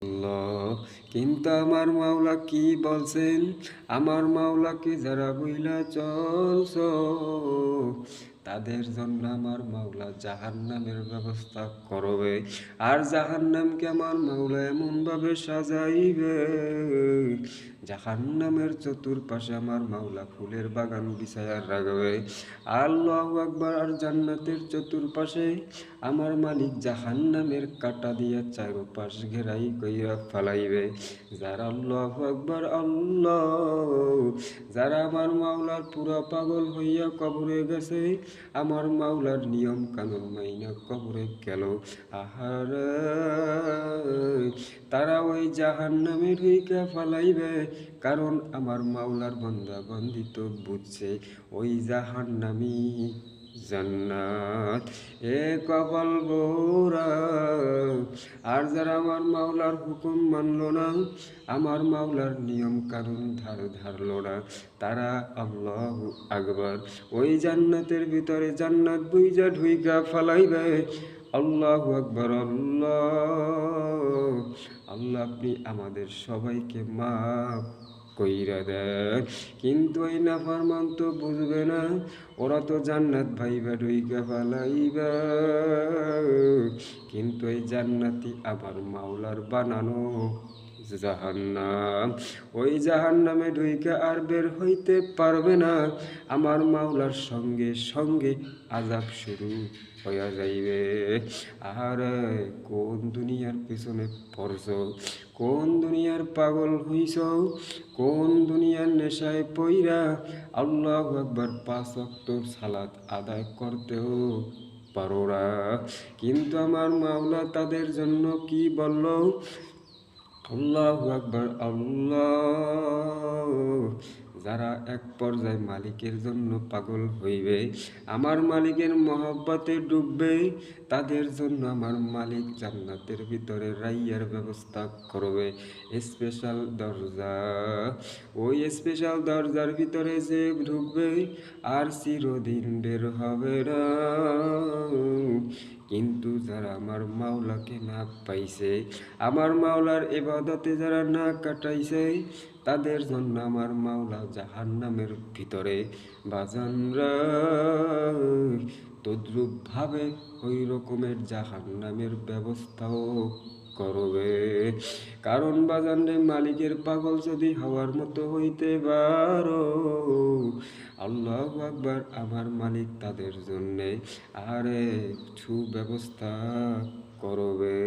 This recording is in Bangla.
আল্লাহ। কিন্তু আমার মাওলা কি বলছেন? আমার মাওলাকে যারা বইলা চলছ তাদের জন্য আমার মাওলা জাহান্নামের ব্যবস্থা করবে। আর জাহান্নামকে আমার মাওলা এমনভাবে সাজাইবে, জাহান্নামের চতুর্পাশে আমার মাওলা ফুলের বাগান বিছায়া রাখবে। আল্লাহু আকবার। আর জান্নাতের চতুর্পাশে আমার মালিক জাহান্নামের কাঁটা দিয়া চারপাশ ঘেরাই কইরা ফালাইবে। যারা আল্লাহু আকবার আল্লাহ, যারা আমার মাওলার পুরা পাগল হইয়া কবরে গেছে, আমার মাওলার নিয়ম কানুন মাইনা কবরে গেল, আহারে তারা ওই জাহান্নামে ঢুইকা ফালাইবে। কারণ আমার মাওলার বান্দা বান্দি তো বুঝছে ওই জাহান্নামি জান্নাত। এ কপাল বোরা। আর যারা আমার মাওলার হুকুম মানল না, আমার মাওলার নিয়ম কানুন ধারল না, তারা আল্লাহু আকবার ওই জান্নাতের ভিতরে জান্নাত বুইজা ঢুইকা ফালাইবে। আল্লাহু আকবার আল্লাহ। আল্লাহ আপনি আমাদের সবাইকে মাফ কইরা দেন। কিন্তু এই নাফরমান তো বুঝবে না, ওরা তো জান্নাত ভাইবা ঢুইকা ফালাইবা। কিন্তু এই জান্নাতি আমার মাওলার বানানো জাহান্নাম, ওই জাহান্নামে ঢুইকা আর বের হইতে পারবে না। আমার মাওলার সঙ্গে সঙ্গে আযাব শুরু হইয়া যাইবে। আরে কোন দুনিয়ার পিছনে পড়ছ, কোন দুনিয়ার পাগল হইছ, কোন দুনিয়ার নেশায় পইরা আল্লাহু আকবার 5 ওয়াক্ত সালাত আদায় করতেও পারো না। কিন্তু আমার মাওলা তাদের জন্য কি বলল? আল্লাহু আকবার আল্লাহ। যারা এক পর্যায়ে মালিকের জন্য পাগল হইবে, আমার মালিকের মহব্বতে ডুববে, তাদের জন্য আমার মালিক জান্নাতের ভিতরে রাইয়ার ব্যবস্থা করবে, স্পেশাল দরজা। ওই স্পেশাল দরজার ভিতরে যে ঢুকবে আর চিরদিন বের হবে না। কিন্তু যারা আমার মাওলাকে না পাইছে, আমার মাওলার ইবাদতে যারা না কাটাইছে, তাদের জন্য আমার মাওলা জাহান্নামের ভিতরে বাজানরা তদ্রুপ ভাবে ওই রকমের জাহান্নামের ব্যবস্থাও করবে। কারণ বাজানরে মালিকের পাগল যদি হওয়ার মতো হইতে পারো, আল্লাহু আকবার, আমার মালিক তাদের জন্যে আরে সুব্যবস্থা করবে।